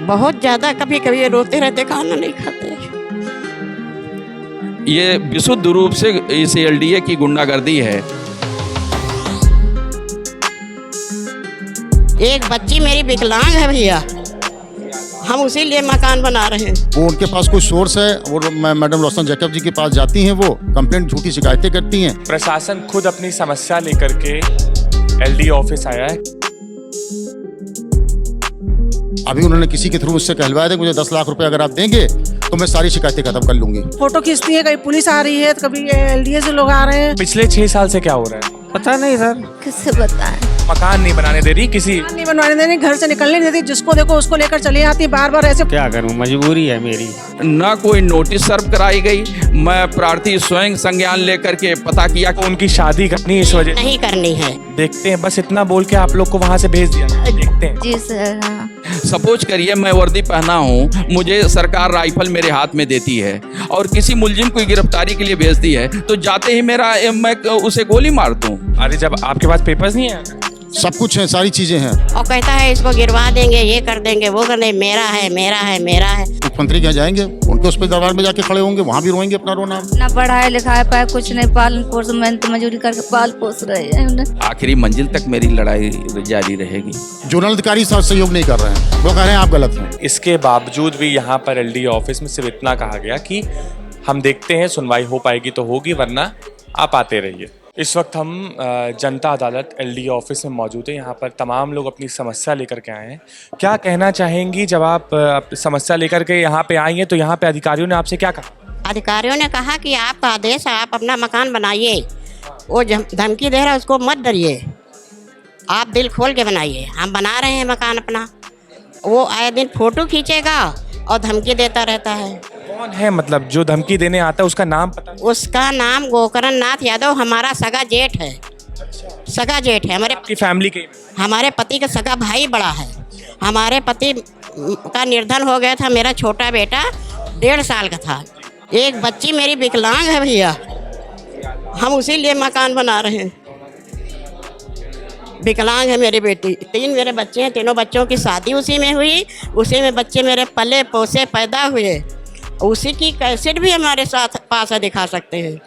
बहुत ज़्यादा, कभी कभी रोते रहते, खाना नहीं खाते। ये विशुद्ध रूप से इस एलडीए की गुंडागर्दी है। एक बच्ची मेरी विकलांग है भैया, हम उसी लिए मकान बना रहे हैं। वो उनके पास कोई सोर्स है और मैडम रोशन जैकब जी के पास जाती हैं, वो कंप्लेंट झूठी शिकायतें करती हैं। प्रशासन खुद अपनी समस्या लेकर के एलडी ऑफिस आया है। अभी उन्होंने किसी के थ्रू मुझसे कहलवाया था, मुझे 10 लाख रुपए अगर आप देंगे तो मैं सारी शिकायतें खत्म कर लूंगी। फोटो खींचती है, कभी पुलिस आ रही है तो कभी एलडीए से लोग आ रहे हैं। पिछले 6 साल से क्या हो रहा है पता नहीं सर, किससे बताएं। मकान नहीं बनाने दे रही, किसी नहीं बनवाने देनी, घर से निकलने नहीं देती, जिसको देखो उसको लेकर चली आती बार बार ऐसे। क्या करूं, मजबूरी है मेरी। ना कोई नोटिस सर्व कराई गई। मैं प्रार्थी स्वयं संज्ञान लेकर के पता किया कि उनकी शादी करनी इस वजह नहीं करनी है। देखते हैं, बस इतना बोल के आप लोग को वहाँ से भेज दिया। देखते हैं। जी सर। हाँ। सपोज करिए मैं वर्दी पहना हूँ, मुझे सरकार राइफल मेरे हाथ में देती है और किसी मुलजिम को गिरफ्तारी के लिए भेजती है, तो जाते ही मैं उसे गोली मार दूँ। अरे जब आपके पास पेपर्स नहीं है, सब कुछ है, सारी चीजें हैं। और कहता है इसको गिरवा देंगे, ये कर देंगे, वो कर देंगे, मेरा है मेरा है मेरा है। मुख्यमंत्री के यहाँ जाएंगे, उनके उस पर दरबार में जाके खड़े होंगे, वहाँ भी रोएंगे अपना रोना। ना पढ़ाई लिखाई पाए, कुछ नहीं, पालन पोष मेहनत मजदूरी करके पाल पोस रहे हैं। आखिरी मंजिल तक मेरी लड़ाई जारी रहेगी। जोनल अधिकारी सहयोग नहीं कर रहे हैं, वो कह रहे हैं आप गलत हैं। इसके बावजूद भी यहाँ पर एलडी ऑफिस में सिर्फ इतना कहा गया कि हम देखते हैं, सुनवाई हो पाएगी तो होगी, वरना आप आते रहिए। इस वक्त हम जनता अदालत एलडी ऑफिस में मौजूद है। यहाँ पर तमाम लोग अपनी समस्या लेकर के आए हैं। क्या कहना चाहेंगी जब आप समस्या लेकर के यहाँ पे आई हैं, तो यहाँ पे अधिकारियों ने आपसे क्या कहा? अधिकारियों ने कहा कि आपका आदेश है, आप अपना मकान बनाइए, वो धमकी दे रहा है उसको मत डरिए, आप दिल खोल के बनाइए, हम बना रहे हैं मकान अपना। वो आए दिन फोटो खींचेगा और धमकी देता रहता है। कौन है, मतलब जो धमकी देने आता है उसका नाम पता नहीं? उसका नाम गोकरण नाथ यादव, हमारा सगा जेठ है। सगा जेठ है आपकी फैमिली के? हमारे पति का सगा भाई बड़ा है। हमारे पति का निर्धन हो गया था, मेरा छोटा बेटा 1.5 साल का था। एक बच्ची मेरी विकलांग है भैया, हम उसी लिए मकान बना रहे हैं। विकलांग है मेरी बेटी, 3 मेरे बच्चे हैं, तीनों बच्चों की शादी उसी में हुई, उसी में बच्चे मेरे पले पोसे पैदा हुए। उसी की कैसेट भी हमारे साथ पास है, दिखा सकते हैं।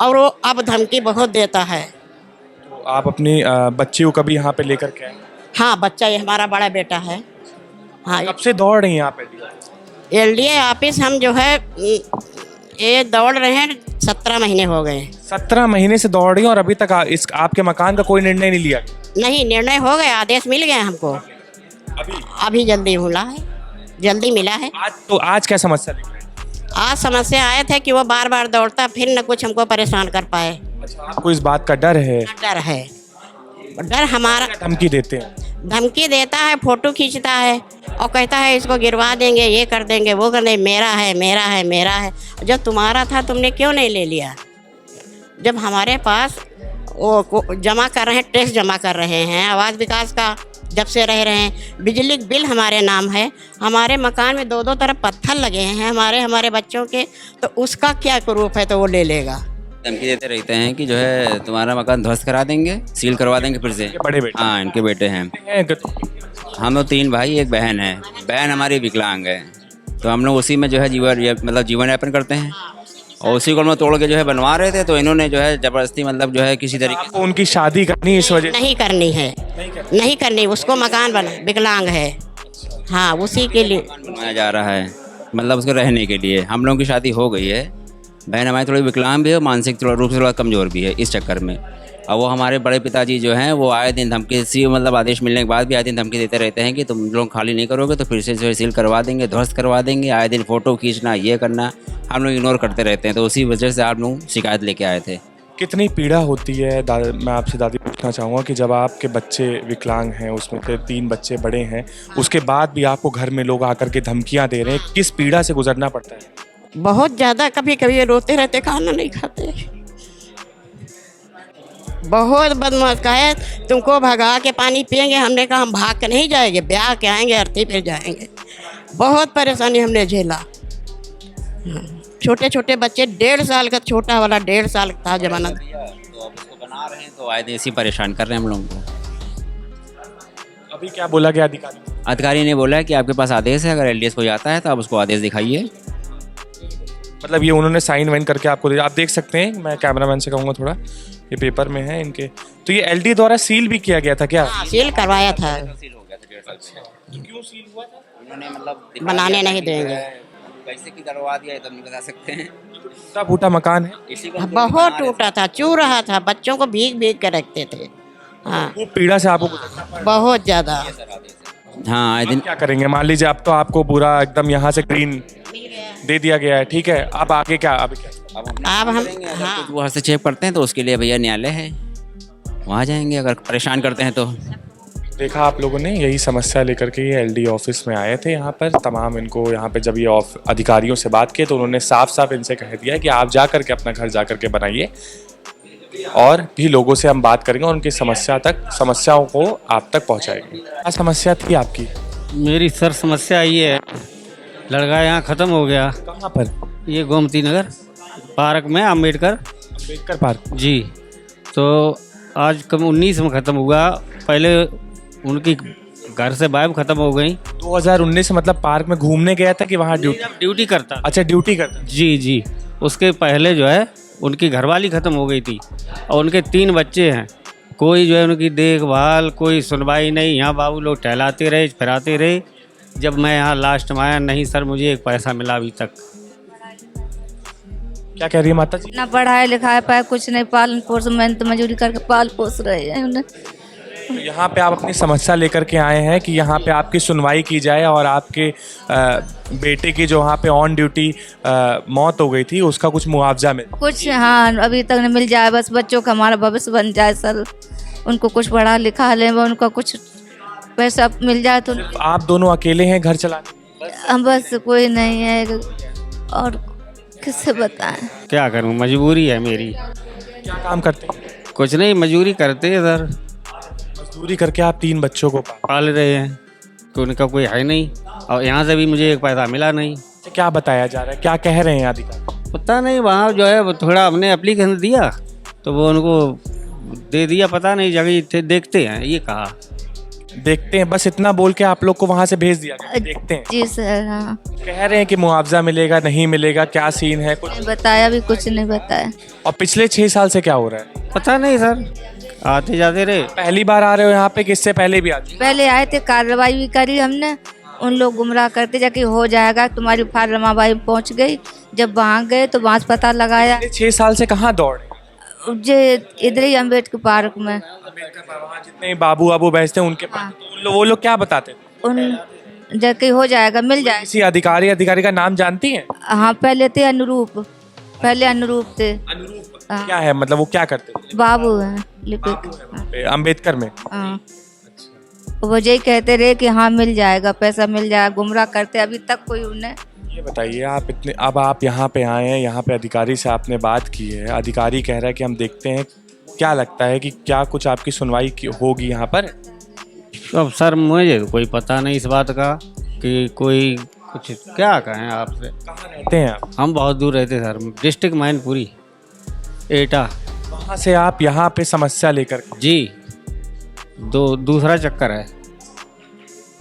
और वो अब धमकी बहुत देता है। तो आप अपनी बच्ची को कभी यहाँ पे लेकर के आए? हाँ, बच्चा ये हमारा बड़ा बेटा है। हाँ, कब से दौड़ रही हैं आप एलडीए ऑफिस हम जो है ये दौड़ रहे हैं, 17 महीने हो गए। 17 महीने से दौड़ रही हैं और अभी तक इस आपके मकान का कोई निर्णय नहीं लिया? नहीं, निर्णय हो गया, आदेश मिल गया हमको। अभी जल्दी मिला है, जल्दी मिला है। आज क्या समस्या लेकर? आज समस्या आए थे कि वो बार बार दौड़ता, फिर न कुछ हमको परेशान कर पाए। अच्छा, आपको इस बात का डर है? डर है, डर हमारा। धमकी देते हैं? धमकी देता है, फोटो खींचता है और कहता है इसको गिरवा देंगे, ये कर देंगे, वो कर देंगे, मेरा है मेरा है मेरा है। जब तुम्हारा था तुमने क्यों नहीं ले लिया? जब हमारे पास वो जमा कर रहे हैं, टैक्स जमा कर रहे हैं, आवास विकास का जब से रह रहे हैं, बिजली बिल हमारे नाम है, हमारे मकान में 2 तरफ पत्थर लगे हैं हमारे बच्चों के, तो उसका क्या प्रूफ है? तो वो ले लेगा। धमकी देते रहते हैं कि जो है तुम्हारा मकान ध्वस्त करा देंगे, सील करवा देंगे फिर से। बड़े बेटे? हाँ, इनके बेटे हैं। हम लोग 3 भाई, एक बहन है। बहन हमारी विकलांग है, तो हम लोग उसी में जो है जीवन यापन करते हैं और उसी को हम तोड़ के जो है बनवा रहे थे। तो इन्होंने जो है जबरदस्ती मतलब जो है किसी तरीके से उनकी शादी करनी इस वजह? नहीं करनी है, नहीं करनी, उसको मकान बना, विकलांग है। हाँ, उसी के लिए बनाया जा रहा है, मतलब उसको रहने के लिए। हम लोगों की शादी हो गई है, बहन हमारी थोड़ी विकलांग भी है, मानसिक रूप से थोड़ा कमज़ोर भी है। इस चक्कर में अब वो हमारे बड़े पिताजी जो हैं वो आए दिन धमकी, मतलब आदेश मिलने के बाद भी आए दिन धमकी देते रहते हैं कि तुम लोग खाली नहीं करोगे तो फिर से जो है सील करवा देंगे, ध्वस्त करवा देंगे। आए दिन फ़ोटो खींचना, ये करना, हम लोग इग्नोर करते रहते हैं। तो उसी वजह से आप लोग शिकायत लेके आए थे। कितनी पीड़ा होती है मैं आपसे दादी पूछना चाहूँगा कि जब आपके बच्चे विकलांग हैं, उसमें से 3 बच्चे बड़े हैं, उसके बाद भी आपको घर में लोग आकर के धमकियाँ दे रहे हैं, किस पीड़ा से गुजरना पड़ता है? बहुत ज़्यादा, कभी कभी रोते रहते, खाना नहीं खाते। बहुत बदमाश का है, तुमको भगा के पानी पियेंगे। हमने कहा हम भाग के नहीं जाएंगे, ब्याह के आएंगे, अर्थी फिर जाएंगे। बहुत परेशानी हमने झेला। छोटे छोटे बच्चे, 1.5 साल का, छोटा वाला 1.5 साल का था जमाना। तो अब उसको बना रहे हैं, तो आए दिन इसी परेशान कर रहे हैं हम लोगों को। अभी क्या बोला गया अधिकारी? अधिकारी ने बोला है कि आपके पास आदेश है, अगर एलडीएस कोई आता है तो आप उसको आदेश दिखाइए। मतलब ये उन्होंने साइन वाइन करके आपको दे, आप देख सकते हैं, मैं कैमरामैन से कहूँगा थोड़ा, ये पेपर में है इनके। तो ये एलडी द्वारा सील भी किया गया था क्या? हाँ, सील करवाया था, क्यों सील हुआ था? उन्होंने मतलब बनाने नहीं देंगे। कैसे की करवा दिया तो नहीं बता सकते हैं। टूटा फूटा मकान है, इसी को बहुत टूटा था, चू रहा था, बच्चों को भीग भीग के रखते थे। हाँ, वो पीड़ा से आपको गुजरना पड़ा। बहुत ज़्यादा। हाँ आए दिन क्या करेंगे? मान लीजिए अब तो आपको पूरा एकदम यहाँ से ग्रीन दे दिया गया है, ठीक है, अब आगे क्या? अब क्या? अब हम हाँ कुछ वो हस्तक्षेप करते हैं तो उसके लिए भैया न्यायालय है, वहाँ जाएंगे अगर परेशान करते हैं तो। देखा आप लोगों ने, यही समस्या लेकर के ये एलडी ऑफिस में आए थे यहाँ पर। तमाम इनको यहाँ पे जब ये अधिकारियों से बात की तो उन्होंने साफ साफ इनसे कह दिया कि आप जा करके अपना घर जा करके बनाइए, और भी लोगों से हम बात करेंगे और उनकी समस्याओं को आप तक पहुँचाएंगे। क्या समस्या थी आपकी? मेरी सर समस्या ये है, लड़का यहाँ ख़त्म हो गया। कहाँ पर? ये गोमती नगर पार्क में, अम्बेडकर पार्क जी। तो आज कम 19 में ख़त्म हुआ, पहले उनकी घर से वाइफ ख़त्म हो गई। 2019 मतलब पार्क में घूमने गया था कि वहाँ ड्यूटी करता। अच्छा, ड्यूटी करता। जी जी, उसके पहले जो है उनकी घरवाली ख़त्म हो गई थी और उनके 3 बच्चे हैं। कोई जो है उनकी देखभाल, कोई सुनवाई नहीं। यहाँ बाबू लोग टहलाते रहे, फिराते रहे। जब मैं यहाँ लास्ट में आया, नहीं सर मुझे 1 पैसा मिला अभी तक। क्या कह रही है माता जी? ना पढ़ाई लिखाई पाए, कुछ नहीं, पालन पोषण मेहनत मजदूरी करके पाल पोस रहे हैं उन्हें। तो यहाँ पे आप अपनी समस्या लेकर के आए हैं कि यहाँ पे आपकी सुनवाई की जाए और आपके बेटे की जो वहाँ पे ऑन ड्यूटी मौत हो गई थी उसका कुछ मुआवजा मिले। कुछ हाँ अभी तक नहीं मिल जाए, बस बच्चों का हमारा भविष्य बन जाए सर, उनको कुछ पढ़ा लिखा लें, उनको कुछ पैसा मिल जाए तो। आप दोनों अकेले हैं घर चलाने? हम बस कोई नहीं है और किससे बताएं। क्या करूँ, मजबूरी है मेरी। क्या काम करते हैं? कुछ नहीं, मजदूरी करते हैं सर। मजदूरी करके आप 3 बच्चों को पाल रहे हैं, तो उनका कोई है नहीं और यहाँ से भी मुझे 1 पैसा मिला नहीं। क्या बताया जा रहा है, क्या कह रहे हैं अधिकारी? पता नहीं, वहाँ जो है वो थोड़ा हमने एप्लीकेशन दिया तो वो उनको दे दिया, पता नहीं जगह देखते हैं ये कहा। देखते हैं, बस इतना बोल के आप लोग को वहाँ से भेज दिया गया, देखते हैं। जी सर। हाँ, कह रहे हैं कि मुआवजा मिलेगा, नहीं मिलेगा, क्या सीन है? कुछ नहीं बताया, भी कुछ नहीं बताया। और पिछले 6 साल से क्या हो रहा है? पता नहीं सर, आते जाते रहे। पहली बार आ रहे हो यहाँ पे कि इससे पहले भी आते? पहले आए थे, कार्रवाई भी करी हमने, उन लोग गुमराह करते जाके हो जाएगा, तुम्हारी फार्माबाई पहुँच गई। जब वहाँ गए तो वहाँ से पता लगाया। 6 साल से कहाँ दौड़े? जे इधर ही अम्बेडकर पार्क में। वहाँ जितने बाबू आबू बैठते हैं उनके पास, तो वो लोग क्या बताते हैं? उन जाके हो जाएगा, मिल जाएगा। किसी अधिकारी का नाम जानती हैं? हाँ, पहले थे अनुरूप, पहले अनुरूप थे। हाँ। क्या है मतलब, वो क्या करते हैं? बाबू हैं लिपिक अम्बेडकर में। हाँ, वो यही कहते रहे कि हाँ मिल जाएगा, पैसा मिल जाएगा, गुमराह करते, अभी तक कोई उन्हें। ये बताइए, अब आप यहाँ पे आए हैं, यहाँ पे अधिकारी से आपने बात की है, अधिकारी कह रहा है कि हम देखते हैं, क्या लगता है कि क्या कुछ आपकी सुनवाई होगी यहाँ पर? अब सर मुझे कोई पता नहीं इस बात का कि कोई कुछ क्या कहें आपसे। कहाँ रहते हैं आप? हम बहुत दूर रहते सर, डिस्ट्रिक्ट मैनपुरी, एटा। वहाँ से आप यहाँ पे समस्या लेकर? जी, दूसरा चक्कर है,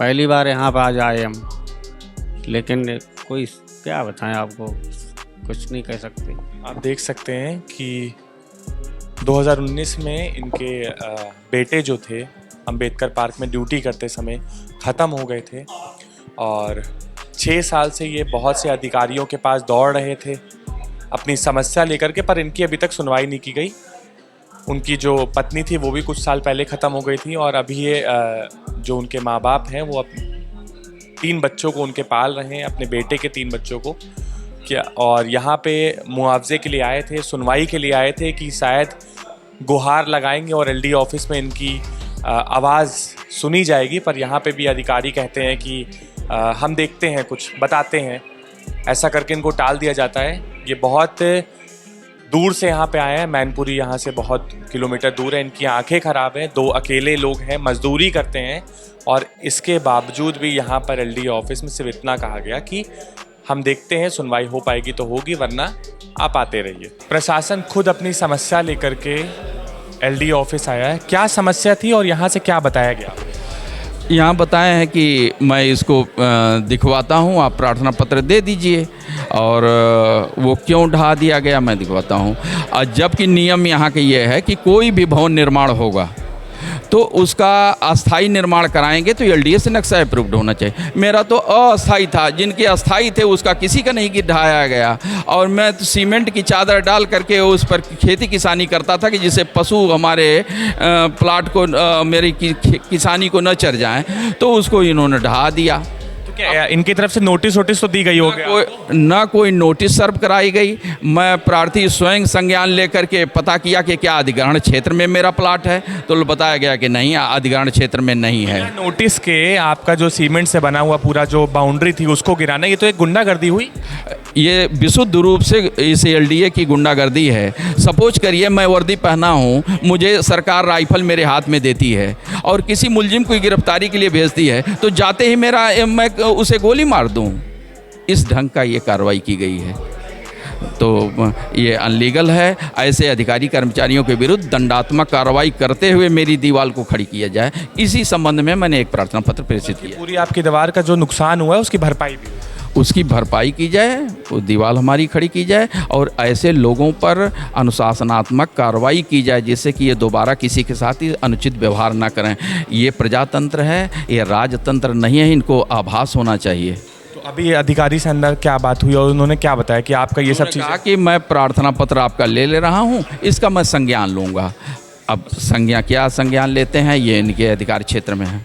पहली बार यहाँ पर आज आए हम, लेकिन कोई क्या बताएं आपको, कुछ नहीं कह सकते। आप देख सकते हैं कि 2019 में इनके बेटे जो थे अंबेडकर पार्क में ड्यूटी करते समय ख़त्म हो गए थे, और 6 साल से ये बहुत से अधिकारियों के पास दौड़ रहे थे अपनी समस्या लेकर के, पर इनकी अभी तक सुनवाई नहीं की गई। उनकी जो पत्नी थी वो भी कुछ साल पहले ख़त्म हो गई थी, और अभी ये जो उनके माँ बाप हैं वो 3 बच्चों को उनके पाल रहे हैं, अपने बेटे के 3 बच्चों को क्या। और यहाँ पे मुआवजे के लिए आए थे, सुनवाई के लिए आए थे कि शायद गुहार लगाएंगे और एलडी ऑफिस में इनकी आवाज़ सुनी जाएगी, पर यहाँ पे भी अधिकारी कहते हैं कि हम देखते हैं, कुछ बताते हैं, ऐसा करके इनको टाल दिया जाता है। ये बहुत दूर से यहाँ पे आए हैं, मैनपुरी यहाँ से बहुत किलोमीटर दूर है, इनकी आंखें ख़राब हैं, 2 अकेले लोग हैं, मजदूरी करते हैं, और इसके बावजूद भी यहाँ पर एलडी ऑफिस में सिर्फ इतना कहा गया कि हम देखते हैं, सुनवाई हो पाएगी तो होगी, वरना आप आते रहिए। प्रशासन खुद अपनी समस्या लेकर के एलडी ऑफिस आया है। क्या समस्या थी और यहाँ से क्या बताया गया? यहाँ बताए हैं कि मैं इसको दिखवाता हूँ, आप प्रार्थना पत्र दे दीजिए, और वो क्यों ढा दिया गया मैं दिखवाता हूँ। जबकि नियम यहाँ के ये है कि कोई भी भवन निर्माण होगा तो उसका अस्थाई निर्माण कराएंगे तो एलडीए से नक्शा अप्रूव्ड होना चाहिए। मेरा तो अस्थाई था, जिनके अस्थाई थे उसका किसी का नहीं ढाया गया, और मैं तो सीमेंट की चादर डाल करके उस पर खेती किसानी करता था कि जिससे पशु हमारे प्लाट को मेरी किसानी को न चर जाएं, तो उसको इन्होंने ढा दिया। क्या इनकी तरफ से नोटिस तो दी गई होगी? ना कोई नोटिस सर्व कराई गई। मैं प्रार्थी स्वयं संज्ञान लेकर के पता किया कि क्या अधिग्रहण क्षेत्र में मेरा प्लाट है, तो बताया गया कि नहीं, अधिग्रहण क्षेत्र में नहीं है। नोटिस के आपका जो सीमेंट से बना हुआ पूरा जो बाउंड्री थी उसको गिराना, ये तो एक गुंडागर्दी हुई। ये विशुद्ध रूप से इस एलडीए की गुंडागर्दी है। सपोज करिए मैं वर्दी पहना हूँ, मुझे सरकार राइफल मेरे हाथ में देती है और किसी मुलजिम को गिरफ्तारी के लिए भेजती है, तो जाते ही मैं उसे गोली मार दूँ, इस ढंग का ये कार्रवाई की गई है। तो ये अनलीगल है। ऐसे अधिकारी कर्मचारियों के विरुद्ध दंडात्मक कार्रवाई करते हुए मेरी दीवार को खड़ी किया जाए, इसी संबंध में मैंने एक प्रार्थना पत्र प्रेषित किया। पूरी आपकी दीवार का जो नुकसान हुआ है उसकी भरपाई भी, उसकी भरपाई की जाए, वो दीवार हमारी खड़ी की जाए, और ऐसे लोगों पर अनुशासनात्मक कार्रवाई की जाए जिससे कि ये दोबारा किसी के साथ ही अनुचित व्यवहार ना करें। ये प्रजातंत्र है, ये राजतंत्र नहीं है, इनको आभास होना चाहिए। तो अभी अधिकारी से अंदर क्या बात हुई और उन्होंने क्या बताया कि आपका ये सब चीज़? कहा कि मैं प्रार्थना पत्र आपका ले रहा हूँ, इसका मैं संज्ञान लूँगा। अब क्या संज्ञान लेते हैं ये इनके अधिकार क्षेत्र में है,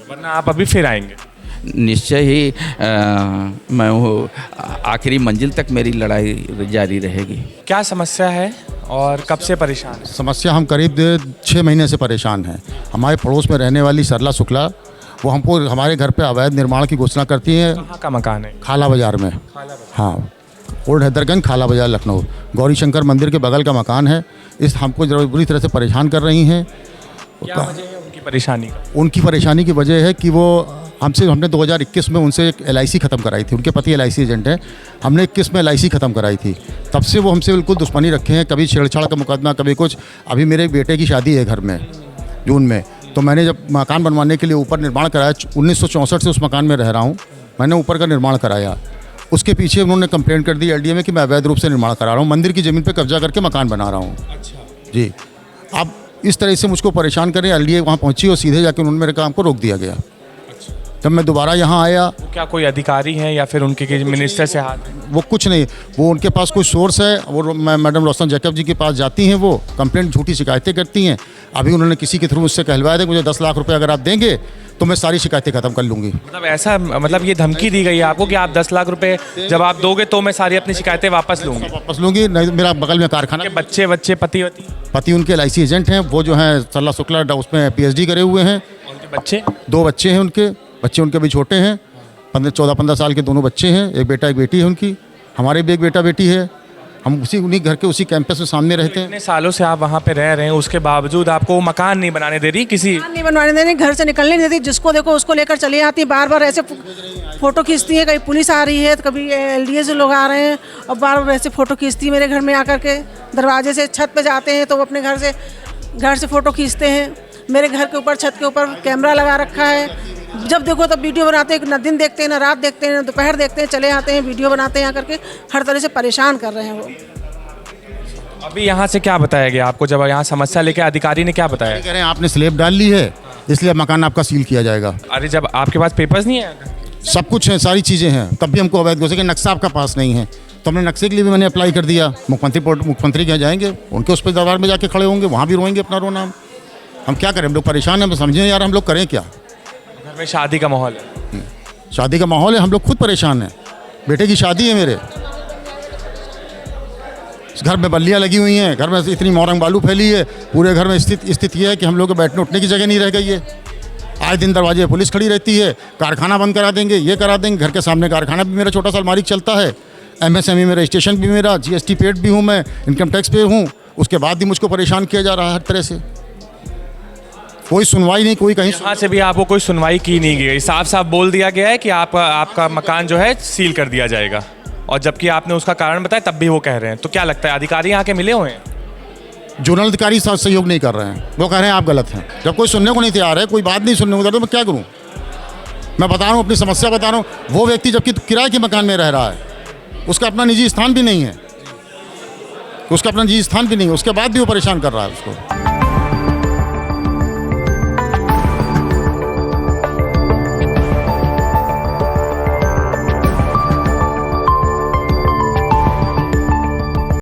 वरना आप अभी फिर आएंगे। निश्चय ही मैं वो आखिरी मंजिल तक मेरी लड़ाई जारी रहेगी। क्या समस्या है और कब से परेशान है? समस्या, हम करीब 6 महीने से परेशान हैं। हमारे पड़ोस में रहने वाली सरला शुक्ला, वो हमको हमारे घर पे अवैध निर्माण की घोषणा करती हैं। कहाँ का मकान है? खाला बाज़ार में। हाँ, ओल्ड हैदरगंज, खाला बाज़ार, लखनऊ। गौरी शंकर मंदिर के बगल का मकान है। इस हमको बुरी तरह से परेशान कर रही हैं। क्या वजह है उनकी परेशानी का? उनकी परेशानी की वजह है कि वो हमने 2021 में उनसे एक LIC ख़त्म कराई थी। उनके पति LIC एजेंट हैं। हमने 21 में LIC ख़त्म कराई थी। तब से वो हमसे बिल्कुल दुश्मनी रखे हैं, कभी छेड़छाड़ का मुकदमा, कभी कुछ। अभी मेरे बेटे की शादी है घर में जून में, तो मैंने जब मकान बनवाने के लिए ऊपर निर्माण कराया, 1964 से उस मकान में रह रहा हूँ, मैंने ऊपर का निर्माण कराया। उसके पीछे उन्होंने कंप्लेंट कर दी LDA में कि मैं अवैध रूप से निर्माण करा रहा हूँ, मंदिर की ज़मीन पर कब्जा करके मकान बना रहा हूँ। जी, अब इस तरह से मुझको परेशान करें। LDA वहाँ पहुँची और सीधे जाकर उन्होंने मेरे काम को रोक दिया गया। जब मैं दोबारा यहाँ आया, क्या कोई अधिकारी हैं या फिर उनके मिनिस्टर से हाथ? वो कुछ नहीं, वो उनके पास कोई सोर्स है, वो मैडम रोशन जैकब जी के पास जाती हैं, वो कंप्लेंट, झूठी शिकायतें करती हैं। अभी उन्होंने किसी के थ्रू मुझसे कहलवाया था मुझे 10 लाख रुपए अगर आप देंगे तो मैं सारी शिकायतें खत्म कर लूँगी। मतलब ऐसा, मतलब ये धमकी दी गई है आपको कि आप 10 लाख रुपए जब आप दोगे तो मैं सारी अपनी शिकायतें वापस लूँगी? नहीं, मेरा बगल में कारखाना। बच्चे पति उनके LIC एजेंट हैं, वो जो हैं सरला शुक्ला, उसमें PhD करे हुए हैं। उनके बच्चे? 2 बच्चे हैं उनके। बच्चे उनके भी छोटे हैं, 14-15 साल के दोनों बच्चे हैं। एक बेटा एक बेटी है उनकी। हमारे भी एक बेटा बेटी है। हम उन्हीं घर के उसी कैंपस में सामने रहते हैं। इतने सालों से आप वहाँ पे रह रहे हैं, उसके बावजूद आपको वो मकान नहीं बनाने दे रही? नहीं बनवाने दे रही, घर से निकलने नहीं देती। जिसको देखो उसको लेकर चली आती है, बार बार ऐसे फ़ोटो खींचती है। कभी पुलिस आ रही है तो कभी LDA से लोग आ रहे हैं और बार बार ऐसे फ़ोटो खींचती है मेरे घर में आकर के। दरवाजे से छत पे जाते हैं तो वो अपने घर से फ़ोटो खींचते हैं। मेरे घर के ऊपर, छत के ऊपर कैमरा लगा रखा है। जब देखो तब वीडियो बनाते हैं, ना दिन देखते हैं, ना रात देखते हैं, ना दोपहर देखते हैं, चले आते हैं, वीडियो बनाते हैं आकर के। हर तरह से परेशान कर रहे हैं वो। अभी यहाँ से क्या बताया गया आपको जब यहाँ समस्या लेके अधिकारी ने क्या बताया? कह रहे हैं आपने स्लेब डाल ली है, इसलिए मकान आपका सील किया जाएगा। अरे जब आपके पास पेपर्स नहीं है? सब कुछ है, सारी चीज़ें हैं, तब भी हमको अवैध घोषित किया। नक्शा आपका पास नहीं है, तो हमने नक्शे के लिए भी मैंने अप्लाई कर दिया। मुख्यमंत्री के यहाँ जाएंगे, उनके उस पर दरबार में जाके खड़े होंगे, वहाँ भी रोएंगे अपना रोना। हम क्या करें, हम लोग परेशान हैं। समझे यार, हम लोग करें क्या? घर में शादी का माहौल है। शादी का माहौल है, हम लोग खुद परेशान हैं। बेटे की शादी है मेरे, घर में बल्लियाँ लगी हुई हैं, घर में इतनी मोरंग बालू फैली है, पूरे घर में स्थिति यह है कि हम लोग को बैठने उठने की जगह नहीं रह गई है। आए दिन दरवाजे पर पुलिस खड़ी रहती है, कारखाना बंद करा देंगे, ये करा देंगे। घर के सामने कारखाना भी मेरा छोटा सा अलमारी चलता है, MSME में रजिस्ट्रेशन भी मेरा, GST पेड भी हूँ मैं, इनकम टैक्स पे हूँ। उसके बाद भी मुझको परेशान किया जा रहा है हर तरह से। कोई सुनवाई नहीं, कोई कहीं। यहाँ से भी आपको कोई सुनवाई की नहीं गई, साफ साफ बोल दिया गया है कि आपका मकान जो है सील कर दिया जाएगा, और जबकि आपने उसका कारण बताया तब भी वो कह रहे हैं। तो क्या लगता है, अधिकारी यहाँ के मिले हुए हैं? जोनल अधिकारी सहयोग नहीं कर रहे हैं, वो कह रहे हैं आप गलत हैं। जब कोई सुनने को नहीं तैयार है, कोई बात नहीं सुनने को तैयार, तो मैं क्या करूँ? मैं बता रहा हूँ, अपनी समस्या बता रहा हूँ। वो व्यक्ति जबकि किराए के मकान में रह रहा है, उसका अपना निजी स्थान भी नहीं है, उसका अपना निजी स्थान भी नहीं है, उसके बाद भी वो परेशान कर रहा है उसको।